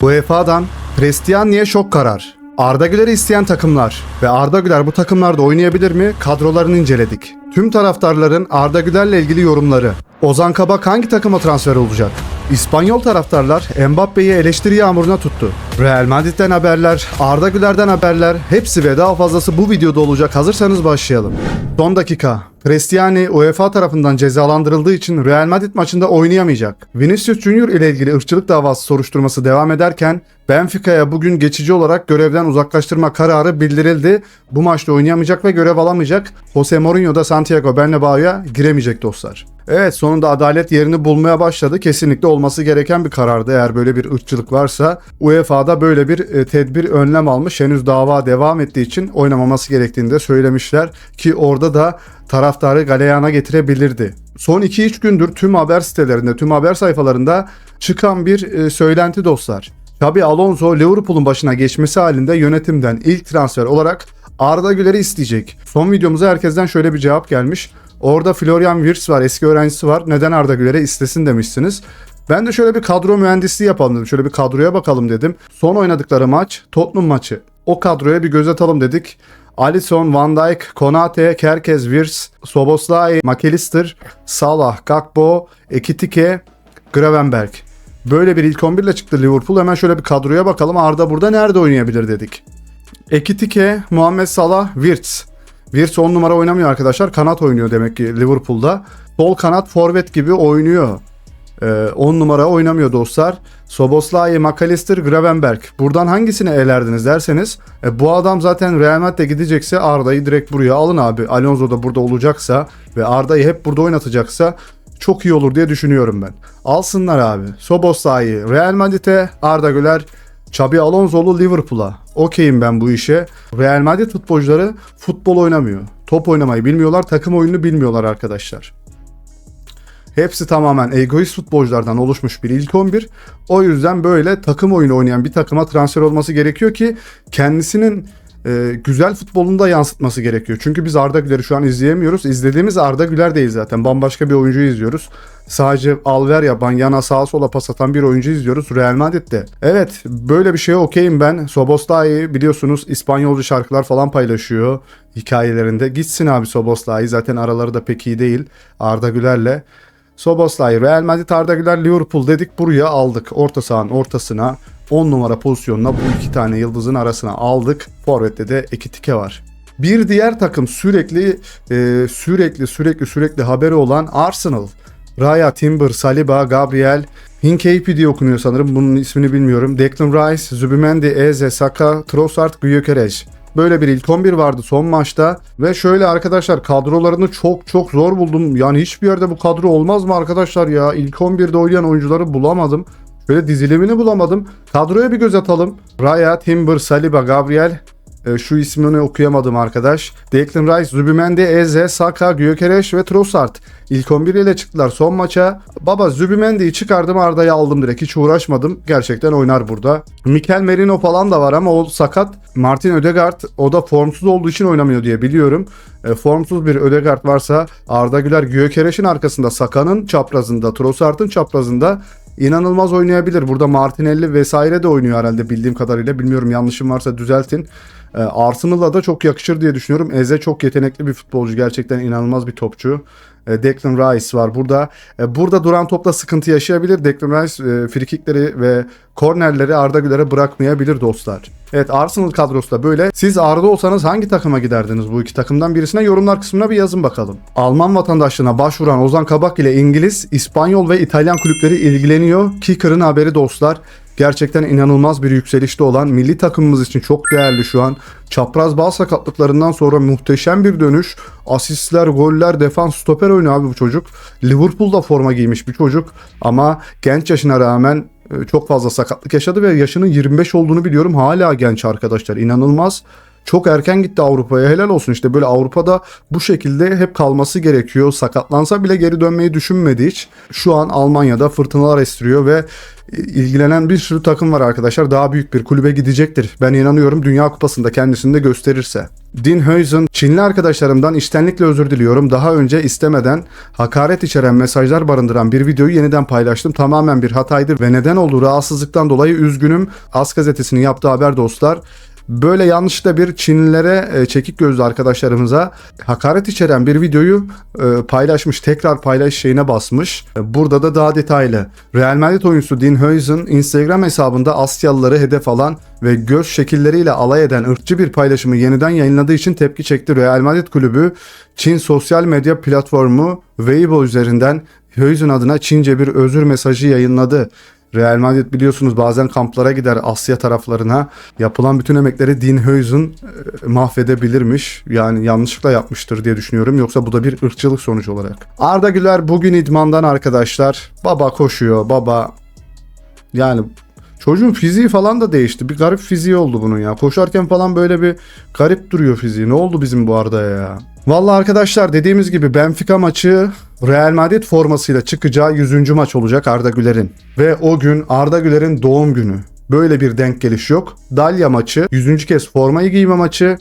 UEFA'dan Cristiano'ya şok karar. Arda Güler'i isteyen takımlar ve Arda Güler bu takımlarda oynayabilir mi? Kadrolarını inceledik. Tüm taraftarların Arda Güler'le ilgili yorumları. Ozan Kabak hangi takıma transfer olacak? İspanyol taraftarlar Mbappe'yi eleştiri yağmuruna tuttu. Real Madrid'den haberler, Arda Güler'den haberler, hepsi ve daha fazlası bu videoda olacak. Hazırsanız başlayalım. Son dakika. Cristiano UEFA tarafından cezalandırıldığı için Real Madrid maçında oynayamayacak. Vinicius Junior ile ilgili ırkçılık davası soruşturması devam ederken Benfica'ya bugün geçici olarak görevden uzaklaştırma kararı bildirildi. Bu maçta oynayamayacak ve görev alamayacak. Jose Mourinho da Santiago Bernabéu'ya giremeyecek dostlar. Evet, sonunda adalet yerini bulmaya başladı. Kesinlikle olması gereken bir karardı. Eğer böyle bir ırkçılık varsa UEFA'da böyle bir tedbir, önlem almış. Henüz dava devam ettiği için oynamaması gerektiğini de söylemişler ki orada da taraftarı galeyana getirebilirdi. Son 2-3 gündür tüm haber sitelerinde, tüm haber sayfalarında çıkan bir söylenti dostlar. Xabi Alonso Liverpool'un başına geçmesi halinde yönetimden ilk transfer olarak Arda Güler'i isteyecek. Son videomuza herkesten şöyle bir cevap gelmiş. Orada Florian Wirtz var, eski öğrencisi var. Neden Arda Güler'i istesin demişsiniz. Ben de şöyle bir kadro mühendisliği yapalım dedim. Şöyle bir kadroya bakalım dedim. Son oynadıkları maç Tottenham maçı. O kadroya bir göz atalım dedik. Alisson, Van Dijk, Konate, Kerkez, Wirtz, Szoboszlai, McAllister, Salah, Gakpo, Ekitike, Gravenberch. Böyle bir ilk 11 ile çıktı Liverpool. Hemen şöyle bir kadroya bakalım. Arda burada nerede oynayabilir dedik. Ekitike, Muhammed Salah, Wirtz. Wirtz 10 numara oynamıyor arkadaşlar. Kanat oynuyor demek ki Liverpool'da. Sol kanat forvet gibi oynuyor. 10 numara oynamıyor dostlar. Szoboszlai, McAllister, Gravenberch. Buradan hangisini elerdiniz derseniz bu adam zaten Real Madrid'e gidecekse Arda'yı direkt buraya alın abi. Alonso da burada olacaksa ve Arda'yı hep burada oynatacaksa çok iyi olur diye düşünüyorum ben. Alsınlar abi. Szoboszlai Real Madrid'e, Arda Güler Xabi Alonso'lu Liverpool'a. Okeyim ben bu işe. Real Madrid futbolcuları futbol oynamıyor. Top oynamayı bilmiyorlar, takım oyununu bilmiyorlar arkadaşlar. Hepsi tamamen egoist futbolculardan oluşmuş bir ilk 11. O yüzden böyle takım oyunu oynayan bir takıma transfer olması gerekiyor ki kendisinin güzel futbolunu da yansıtması gerekiyor. Çünkü biz Arda Güler'i şu an izleyemiyoruz. İzlediğimiz Arda Güler değil zaten. Bambaşka bir oyuncuyu izliyoruz. Sadece alver yapan, yana sağa sola pas atan bir oyuncu izliyoruz Real Madrid'de. Evet, böyle bir şeye okeyim ben. Szoboszlai biliyorsunuz İspanyolca şarkılar falan paylaşıyor hikayelerinde. Gitsin abi Szoboszlai, zaten araları da pek iyi değil Arda Güler'le. Szoboszlai, Real Madrid, Arda Güler, Liverpool dedik, buraya aldık. Orta sahanın ortasına 10 numara pozisyonuna bu iki tane yıldızın arasına aldık. Forvet'te de Ekitike var. Bir diğer takım sürekli haberi olan Arsenal. Raya, Timber, Saliba, Gabriel, Hinkeypi diye okunuyor sanırım. Bunun ismini bilmiyorum. Declan Rice, Zubimendi, Eze, Saka, Trossard, Gyökeres. Böyle bir ilk 11 vardı son maçta. Ve şöyle arkadaşlar, kadrolarını çok zor buldum. Yani hiçbir yerde bu kadro olmaz mı arkadaşlar ya? İlk 11'de oynayan oyuncuları bulamadım. Böyle dizilimini bulamadım. Kadroya bir göz atalım. Raya, Timber, Saliba, Gabriel. Şu ismini okuyamadım arkadaş. Declan Rice, Zubimendi, Eze, Saka, Gyökeres ve Trossard. İlk 11 ile çıktılar son maça. Baba Zubimendi'yi çıkardım, Arda'yı aldım direkt. Hiç uğraşmadım. Gerçekten oynar burada. Mikel Merino falan da var ama o sakat. Martin Ødegaard, o da formsuz olduğu için oynamıyor diye biliyorum. Formsuz bir Ødegaard varsa Arda Güler Gyökeres'in arkasında, Saka'nın çaprazında, Trossard'ın çaprazında İnanılmaz oynayabilir. Burada Martinelli vesaire de oynuyor herhalde bildiğim kadarıyla. Bilmiyorum, yanlışım varsa düzeltin. Arsenal'a da çok yakışır diye düşünüyorum. Eze çok yetenekli bir futbolcu. Gerçekten inanılmaz bir topçu. Declan Rice var burada. Burada duran topla sıkıntı yaşayabilir. Declan Rice frikikleri ve kornerleri Arda Güler'e bırakmayabilir dostlar. Evet, Arsenal kadrosu da böyle. Siz Arda olsanız hangi takıma giderdiniz bu iki takımdan birisine? Yorumlar kısmına bir yazın bakalım. Alman vatandaşlığına başvuran Ozan Kabak ile İngiliz, İspanyol ve İtalyan kulüpleri ilgileniyor. Kicker'ın haberi dostlar. Gerçekten inanılmaz bir yükselişte olan, milli takımımız için çok değerli şu an. Çapraz bağ sakatlıklarından sonra muhteşem bir dönüş. Asistler, goller, defans, stoper oynuyor abi bu çocuk. Liverpool'da forma giymiş bir çocuk. Ama genç yaşına rağmen çok fazla sakatlık yaşadı ve yaşının 25 olduğunu biliyorum. Hala genç arkadaşlar. İnanılmaz. Çok erken gitti Avrupa'ya, helal olsun. İşte böyle Avrupa'da bu şekilde hep kalması gerekiyor. Sakatlansa bile geri dönmeyi düşünmedi hiç. Şu an Almanya'da fırtınalar estiriyor ve ilgilenen bir sürü takım var arkadaşlar. Daha büyük bir kulübe gidecektir. Ben inanıyorum, Dünya Kupası'nda kendisini de gösterirse. Dean Huijsen, Çinli arkadaşlarımdan içtenlikle özür diliyorum. Daha önce istemeden hakaret içeren mesajlar barındıran bir videoyu yeniden paylaştım. Tamamen bir hataydı ve neden olduğu rahatsızlıktan dolayı üzgünüm. As gazetesinin yaptığı haber dostlar. Böyle yanlışlıkla bir Çinlilere, çekik gözlü arkadaşlarımıza hakaret içeren bir videoyu paylaşmış. Tekrar paylaş şeyine basmış. Burada da daha detaylı. Real Madrid oyuncusu Dean Huijsen Instagram hesabında Asyalıları hedef alan ve göz şekilleriyle alay eden ırkçı bir paylaşımı yeniden yayınladığı için tepki çekti. Real Madrid kulübü Çin sosyal medya platformu Weibo üzerinden Huijsen adına Çince bir özür mesajı yayınladı. Real Madrid biliyorsunuz bazen kamplara gider Asya taraflarına. Yapılan bütün emekleri Dean Huijsen mahvedebilirmiş. Yani yanlışlıkla yapmıştır diye düşünüyorum. Yoksa bu da bir ırkçılık sonuç olarak. Arda Güler bugün idmandan arkadaşlar. Baba koşuyor, baba. Yani çocuğun fiziği falan da değişti. Bir garip fiziği oldu bunun ya. Koşarken falan böyle bir garip duruyor fiziği. Ne oldu bizim bu Arda'ya ya? Vallahi arkadaşlar dediğimiz gibi Benfica maçı Real Madrid formasıyla çıkacağı 100. maç olacak Arda Güler'in. Ve o gün Arda Güler'in doğum günü. Böyle bir denk geliş yok. Dalya maçı, 100. kez formayı giyme maçı,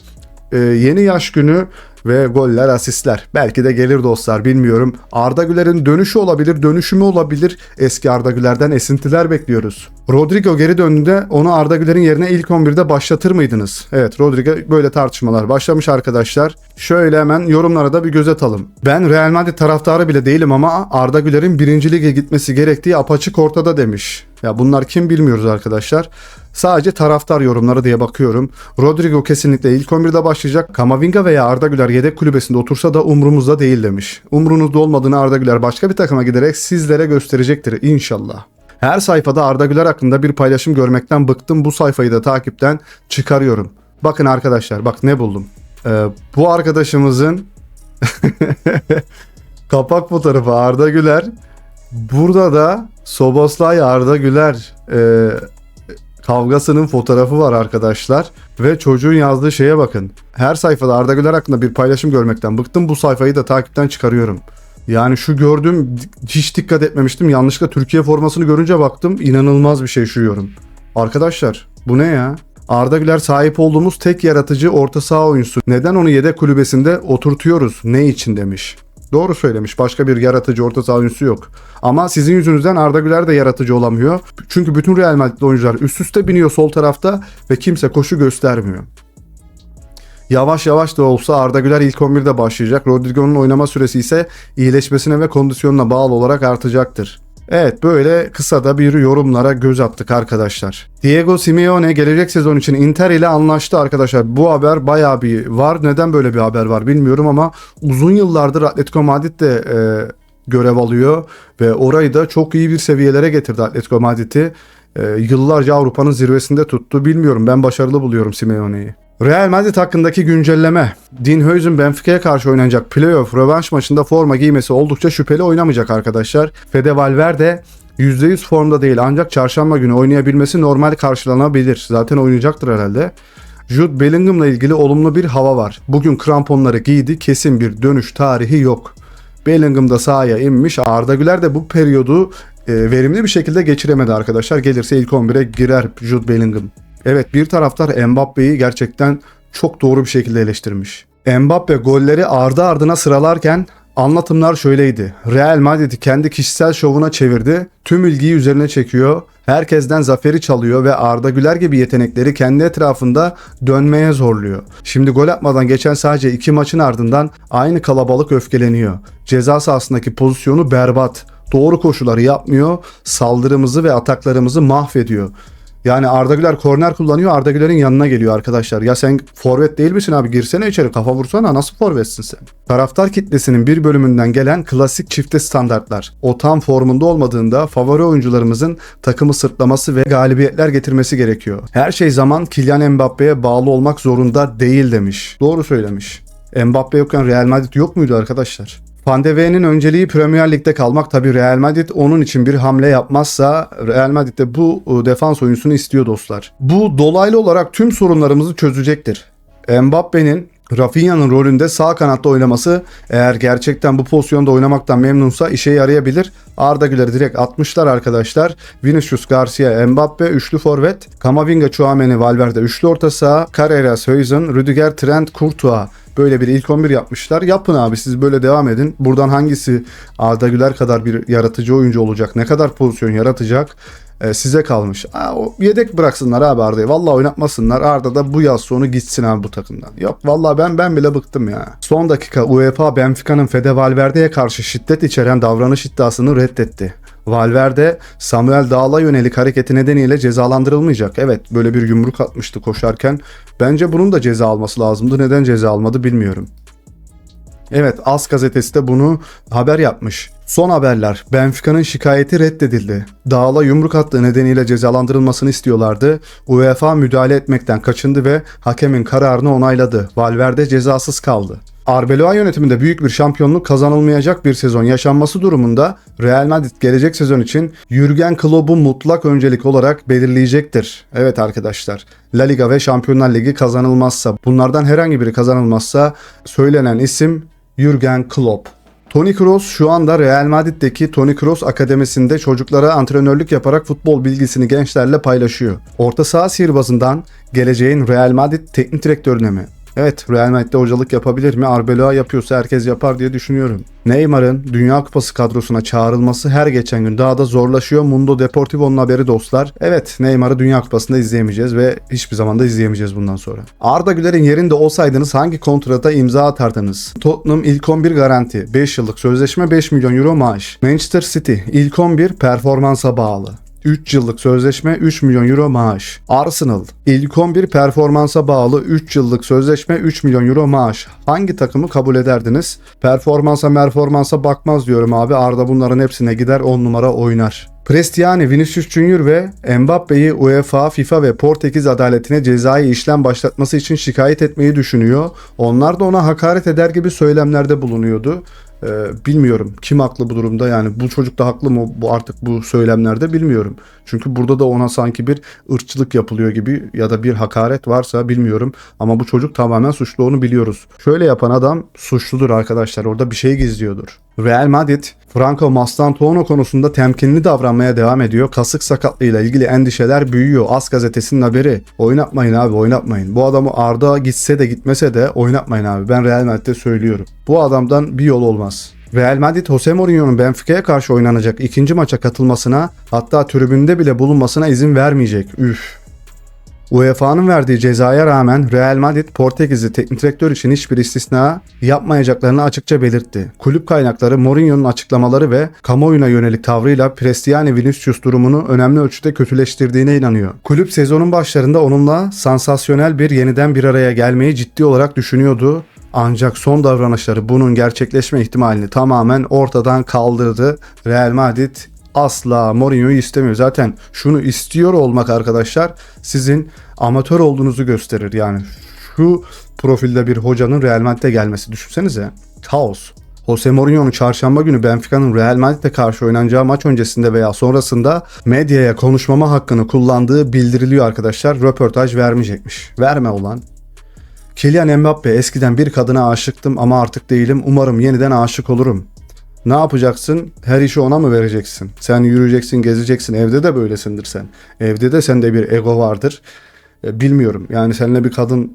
yeni yaş günü ve goller, asistler. Belki de gelir dostlar, bilmiyorum. Arda Güler'in dönüşü olabilir, dönüşümü olabilir. Eski Arda Güler'den esintiler bekliyoruz. Rodrigo geri döndüğünde onu Arda Güler'in yerine ilk 11'de başlatır mıydınız? Evet, Rodrigo, böyle tartışmalar başlamış arkadaşlar. Şöyle hemen yorumlara da bir göz atalım. Ben Real Madrid taraftarı bile değilim ama Arda Güler'in 1. Lig'e gitmesi gerektiği apaçık ortada demiş. Ya bunlar kim bilmiyoruz arkadaşlar. Sadece taraftar yorumları diye bakıyorum. Rodrigo kesinlikle ilk 11'de başlayacak. Camavinga veya Arda Güler yedek kulübesinde otursa da umrumuzda değil demiş. Umrunuzda olmadığını Arda Güler başka bir takıma giderek sizlere gösterecektir inşallah. Her sayfada Arda Güler hakkında bir paylaşım görmekten bıktım. Bu sayfayı da takipten çıkarıyorum. Bakın arkadaşlar, bak ne buldum. Bu arkadaşımızın kapak fotoğrafı Arda Güler. Burada da Soboslay Arda Güler kavgasının fotoğrafı var arkadaşlar. Ve çocuğun yazdığı şeye bakın. Her sayfada Arda Güler hakkında bir paylaşım görmekten bıktım. Bu sayfayı da takipten çıkarıyorum. Yani şu gördüğüm, hiç dikkat etmemiştim. Yanlışlıkla Türkiye formasını görünce baktım. İnanılmaz bir şey şu yorum. Arkadaşlar bu ne ya? Arda Güler sahip olduğumuz tek yaratıcı orta saha oyuncusu. Neden onu yedek kulübesinde oturtuyoruz? Ne için demiş. Doğru söylemiş. Başka bir yaratıcı orta saha oyuncusu yok. Ama sizin yüzünüzden Arda Güler de yaratıcı olamıyor. Çünkü bütün Real Madrid oyuncular üst üste biniyor sol tarafta ve kimse koşu göstermiyor. Yavaş yavaş da olsa Arda Güler ilk 11'de başlayacak. Rodrigo'nun oynama süresi ise iyileşmesine ve kondisyonuna bağlı olarak artacaktır. Evet, böyle kısa da bir yorumlara göz attık arkadaşlar. Diego Simeone gelecek sezon için Inter ile anlaştı arkadaşlar. Bu haber bayağı bir var. Neden böyle bir haber var bilmiyorum ama uzun yıllardır Atletico Madrid de görev alıyor. Ve orayı da çok iyi bir seviyelere getirdi Atletico Madrid'i. Yıllarca Avrupa'nın zirvesinde tuttu. Bilmiyorum, ben başarılı buluyorum Simeone'yi. Real Madrid hakkındaki güncelleme. Dean Huijsen Benfica'ya karşı oynanacak playoff rövanş maçında forma giymesi oldukça şüpheli, oynamayacak arkadaşlar. Fede Valverde %100 formda değil ancak çarşamba günü oynayabilmesi normal karşılanabilir. Zaten oynayacaktır herhalde. Jude Bellingham'la ilgili olumlu bir hava var. Bugün kramponları giydi, kesin bir dönüş tarihi yok. Bellingham da sahaya inmiş. Arda Güler de bu periyodu verimli bir şekilde geçiremedi arkadaşlar. Gelirse ilk 11'e girer Jude Bellingham. Evet, bir taraftar Mbappe'yi gerçekten çok doğru bir şekilde eleştirmiş. Mbappe golleri ardı ardına sıralarken anlatımlar şöyleydi. Real Madrid'i kendi kişisel şovuna çevirdi. Tüm ilgiyi üzerine çekiyor. Herkesten zaferi çalıyor ve Arda Güler gibi yetenekleri kendi etrafında dönmeye zorluyor. Şimdi gol atmadan geçen sadece 2 maçın ardından aynı kalabalık öfkeleniyor. Ceza sahasındaki pozisyonu berbat. Doğru koşuları yapmıyor. Saldırımızı ve ataklarımızı mahvediyor. Yani Arda Güler korner kullanıyor, Arda Güler'in yanına geliyor arkadaşlar. Ya sen forvet değil misin abi? Girsene içeri, kafa vursana, nasıl forvetsin sen? Taraftar kitlesinin bir bölümünden gelen klasik çifte standartlar. O tam formunda olmadığında favori oyuncularımızın takımı sırtlaması ve galibiyetler getirmesi gerekiyor. Her şey zaman Kylian Mbappe'ye bağlı olmak zorunda değil demiş. Doğru söylemiş. Mbappe yokken Real Madrid yok muydu arkadaşlar? Van de Vee'nin önceliği Premier Lig'de kalmak. Tabii Real Madrid onun için bir hamle yapmazsa Real Madrid de bu defans oyuncusunu istiyor dostlar. Bu dolaylı olarak tüm sorunlarımızı çözecektir. Mbappe'nin Rafinha'nın rolünde sağ kanatta oynaması eğer gerçekten bu pozisyonda oynamaktan memnunsa işe yarayabilir. Arda Güler'i direkt atmışlar arkadaşlar. Vinicius, Garcia, Mbappe üçlü forvet. Camavinga, Tchouaméni, Valverde üçlü orta saha. Carreras, Huijsen, Rüdiger, Trent, Courtois. Böyle bir ilk 11 yapmışlar. Yapın abi, siz böyle devam edin. Buradan hangisi Arda Güler kadar bir yaratıcı oyuncu olacak? Ne kadar pozisyon yaratacak? Size kalmış. O yedek bıraksınlar abi Arda'yı. Vallahi oynatmasınlar. Arda da bu yaz sonu gitsin abi bu takımdan. Yok vallahi ben bile bıktım ya. Son dakika UEFA Benfica'nın Fede Valverde'ye karşı şiddet içeren davranış iddiasını reddetti. Valverde, Samuel Dağ'la yönelik hareketi nedeniyle cezalandırılmayacak. Evet, böyle bir yumruk atmıştı koşarken. Bence bunun da ceza alması lazımdı. Neden ceza almadı bilmiyorum. Evet, AS gazetesi de bunu haber yapmış. Son haberler. Benfica'nın şikayeti reddedildi. Dağ'la yumruk attığı nedeniyle cezalandırılmasını istiyorlardı. UEFA müdahale etmekten kaçındı ve hakemin kararını onayladı. Valverde cezasız kaldı. Arbeloa yönetiminde büyük bir şampiyonluk kazanılmayacak bir sezon yaşanması durumunda Real Madrid gelecek sezon için Jürgen Klopp'u mutlak öncelik olarak belirleyecektir. Evet arkadaşlar, La Liga ve Şampiyonlar Ligi kazanılmazsa, bunlardan herhangi biri kazanılmazsa söylenen isim Jürgen Klopp. Toni Kroos şu anda Real Madrid'deki Toni Kroos Akademisi'nde çocuklara antrenörlük yaparak futbol bilgisini gençlerle paylaşıyor. Orta saha sihirbazından geleceğin Real Madrid teknik direktörüne mi? Evet, Real Madrid'de hocalık yapabilir mi? Arbeloa yapıyorsa herkes yapar diye düşünüyorum. Neymar'ın Dünya Kupası kadrosuna çağrılması her geçen gün daha da zorlaşıyor. Mundo Deportivo'nun haberi dostlar. Evet, Neymar'ı Dünya Kupası'nda izleyemeyeceğiz ve hiçbir zaman da izleyemeyeceğiz bundan sonra. Arda Güler'in yerinde olsaydınız hangi kontrata imza atardınız? Tottenham ilk 11 garanti. 5 yıllık sözleşme, 5 milyon euro maaş. Manchester City ilk 11 performansa bağlı. 3 yıllık sözleşme, 3 milyon euro maaş. Arsenal ilk 11 performansa bağlı, 3 yıllık sözleşme, 3 milyon euro maaş. Hangi takımı kabul ederdiniz? Performansa bakmaz diyorum abi. Arda bunların hepsine gider, 10 numara oynar. Cristiano, Vinicius Junior ve Mbappe'yi UEFA, FIFA ve Portekiz adaletine cezai işlem başlatması için şikayet etmeyi düşünüyor. Onlar da ona hakaret eder gibi söylemlerde bulunuyordu. Bilmiyorum kim haklı bu durumda, yani bu çocuk da haklı mı bu artık bu söylemlerde bilmiyorum. Çünkü burada da ona sanki bir ırkçılık yapılıyor gibi ya da bir hakaret varsa bilmiyorum ama bu çocuk tamamen suçlu, onu biliyoruz. Şöyle yapan adam suçludur arkadaşlar, orada bir şey gizliyordur. Real Madrid, Franco Mastantuono konusunda temkinli davranmaya devam ediyor. Kasık sakatlığıyla ilgili endişeler büyüyor. AS gazetesinin haberi. Oynatmayın abi, oynatmayın. Bu adamı Arda gitse de gitmese de oynatmayın abi. Ben Real Madrid'de söylüyorum. Bu adamdan bir yol olmaz. Real Madrid, Jose Mourinho'nun Benfica'ya karşı oynanacak ikinci maça katılmasına, hatta tribünde bile bulunmasına izin vermeyecek. UEFA'nın verdiği cezaya rağmen Real Madrid, Portekizli teknik direktör için hiçbir istisna yapmayacaklarını açıkça belirtti. Kulüp kaynakları Mourinho'nun açıklamaları ve kamuoyuna yönelik tavrıyla Cristiano Vinicius durumunu önemli ölçüde kötüleştirdiğine inanıyor. Kulüp sezonun başlarında onunla sansasyonel bir yeniden bir araya gelmeyi ciddi olarak düşünüyordu. Ancak son davranışları bunun gerçekleşme ihtimalini tamamen ortadan kaldırdı. Real Madrid asla Mourinho'yu istemiyor. Zaten şunu istiyor olmak arkadaşlar sizin amatör olduğunuzu gösterir. Yani şu profilde bir hocanın Real Madrid'e gelmesi, düşünsenize. Kaos. Jose Mourinho'nun çarşamba günü Benfica'nın Real Madrid'e karşı oynanacağı maç öncesinde veya sonrasında medyaya konuşmama hakkını kullandığı bildiriliyor arkadaşlar. Röportaj vermeyecekmiş. Verme ulan. Kylian Mbappe, eskiden bir kadına aşıktım ama artık değilim. Umarım yeniden aşık olurum. Ne yapacaksın? Her işi ona mı vereceksin? Sen yürüyeceksin, gezeceksin. Evde de böylesindir sen. Evde de sende bir ego vardır. Bilmiyorum. Yani seninle bir kadın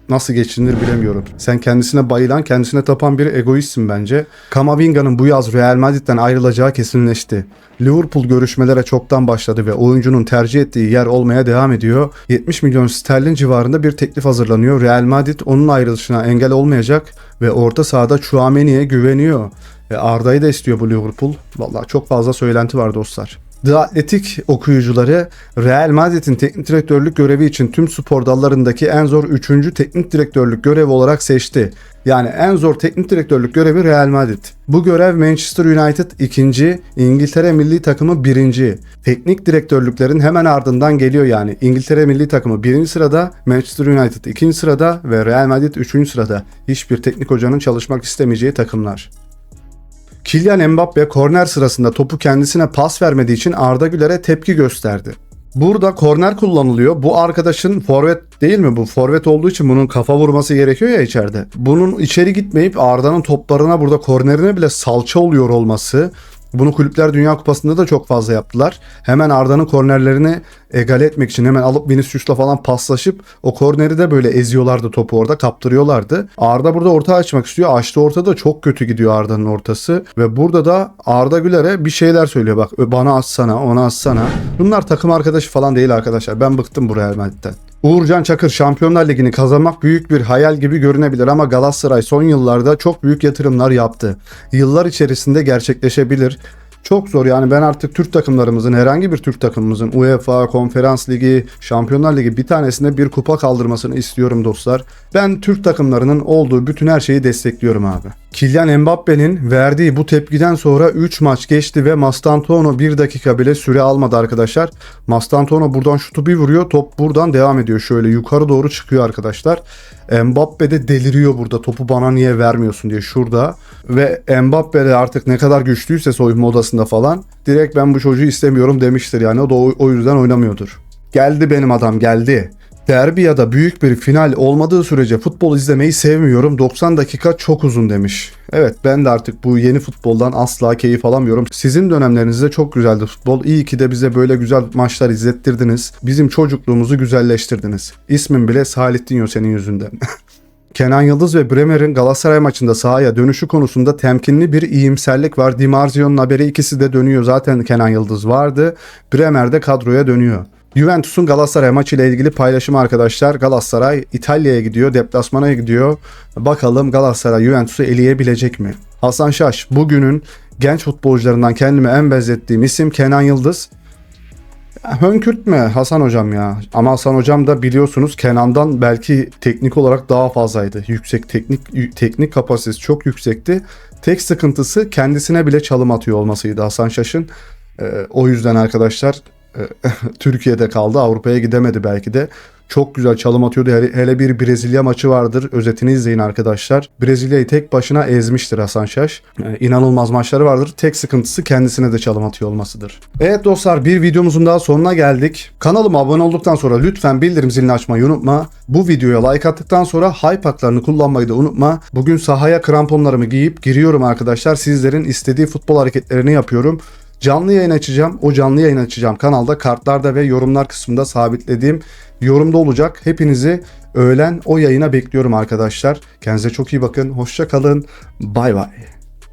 nasıl geçinir bilemiyorum. Sen kendisine bayılan, kendisine tapan bir egoistsin bence. Camavinga'nın bu yaz Real Madrid'den ayrılacağı kesinleşti. Liverpool görüşmelere çoktan başladı ve oyuncunun tercih ettiği yer olmaya devam ediyor. 70 milyon sterlin civarında bir teklif hazırlanıyor. Real Madrid onun ayrılışına engel olmayacak ve orta sahada Tchouaméni'ye güveniyor. Arda'yı da istiyor bu Liverpool. Vallahi çok fazla söylenti var dostlar. The Athletic okuyucuları Real Madrid'in teknik direktörlük görevi için tüm spor dallarındaki en zor 3. teknik direktörlük görevi olarak seçti. Yani en zor teknik direktörlük görevi Real Madrid. Bu görev Manchester United 2. İngiltere milli takımı 1. Teknik direktörlüklerin hemen ardından geliyor yani. İngiltere milli takımı 1. sırada, Manchester United 2. sırada ve Real Madrid 3. sırada. Hiçbir teknik hocanın çalışmak istemeyeceği takımlar. Kylian Mbappe korner sırasında topu kendisine pas vermediği için Arda Güler'e tepki gösterdi. Burada korner kullanılıyor. Bu arkadaşın forvet değil mi? Bu forvet olduğu için bunun kafa vurması gerekiyor ya içeride. Bunun içeri gitmeyip Arda'nın toplarına burada kornerine bile salça oluyor olması. Bunu Kulüpler Dünya Kupası'nda da çok fazla yaptılar. Hemen Arda'nın kornerlerini egale etmek için hemen alıp Vinicius'la falan paslaşıp o korneri de böyle eziyorlardı, topu orada kaptırıyorlardı. Arda burada orta açmak istiyor. Açtı ortada, çok kötü gidiyor Arda'nın ortası. Ve burada da Arda Güler'e bir şeyler söylüyor. Bak, bana atsana, ona atsana. Bunlar takım arkadaşı falan değil arkadaşlar. Ben bıktım buraya Madrid'den. Uğurcan Çakır, Şampiyonlar Ligi'ni kazanmak büyük bir hayal gibi görünebilir ama Galatasaray son yıllarda çok büyük yatırımlar yaptı. Yıllar içerisinde gerçekleşebilir. Çok zor yani, ben artık Türk takımlarımızın, herhangi bir Türk takımımızın UEFA, Konferans Ligi, Şampiyonlar Ligi bir tanesine bir kupa kaldırmasını istiyorum dostlar. Ben Türk takımlarının olduğu bütün her şeyi destekliyorum abi. Kylian Mbappe'nin verdiği bu tepkiden sonra 3 maç geçti ve Mastantuono 1 dakika bile süre almadı arkadaşlar. Mastantuono buradan şutu bir vuruyor, top buradan devam ediyor, şöyle yukarı doğru çıkıyor arkadaşlar. Mbappe de deliriyor burada, topu bana niye vermiyorsun diye şurada. Ve Mbappe de artık ne kadar güçlüyse soyunma odasında falan direkt ben bu çocuğu istemiyorum demiştir yani, o da o yüzden oynamıyordur. Geldi benim adam, geldi. Derbi ya da büyük bir final olmadığı sürece futbol izlemeyi sevmiyorum. 90 dakika çok uzun demiş. Evet, ben de artık bu yeni futboldan asla keyif alamıyorum. Sizin dönemlerinizde çok güzeldi futbol. İyi ki de bize böyle güzel maçlar izlettirdiniz. Bizim çocukluğumuzu güzelleştirdiniz. İsmin bile Salih senin yüzünden. Kenan Yıldız ve Bremer'in Galatasaray maçında sahaya dönüşü konusunda temkinli bir iyimserlik var. Di Marzio'nun haberi, ikisi de dönüyor. Zaten Kenan Yıldız vardı. Bremer de kadroya dönüyor. Juventus'un Galatasaray maçıyla ilgili paylaşımı arkadaşlar. Galatasaray İtalya'ya gidiyor, deplasmana gidiyor. Bakalım Galatasaray Juventus'u eleyebilecek mi? Hasan Şaş, bugünün genç futbolcularından kendime en benzettiğim isim Kenan Yıldız. Hönkürtme Hasan hocam ya. Ama Hasan hocam da biliyorsunuz Kenan'dan belki teknik olarak daha fazlaydı. Yüksek teknik kapasitesi çok yüksekti. Tek sıkıntısı kendisine bile çalım atıyor olmasıydı Hasan Şaş'ın. O yüzden arkadaşlar Türkiye'de kaldı. Avrupa'ya gidemedi belki de. Çok güzel çalım atıyordu. Hele bir Brezilya maçı vardır. Özetini izleyin arkadaşlar. Brezilya'yı tek başına ezmiştir Hasan Şaş. İnanılmaz maçları vardır. Tek sıkıntısı kendisine de çalım atıyor olmasıdır. Evet dostlar, bir videomuzun daha sonuna geldik. Kanalıma abone olduktan sonra lütfen bildirim zilini açmayı unutma. Bu videoya like attıktan sonra hype haklarını kullanmayı da unutma. Bugün sahaya kramponlarımı giyip giriyorum arkadaşlar. Sizlerin istediği futbol hareketlerini yapıyorum. Canlı yayın açacağım. O canlı yayın açacağım kanalda, kartlarda ve yorumlar kısmında sabitlediğim yorumda olacak. Hepinizi öğlen o yayına bekliyorum arkadaşlar. Kendinize çok iyi bakın. Hoşça kalın. Bay bay.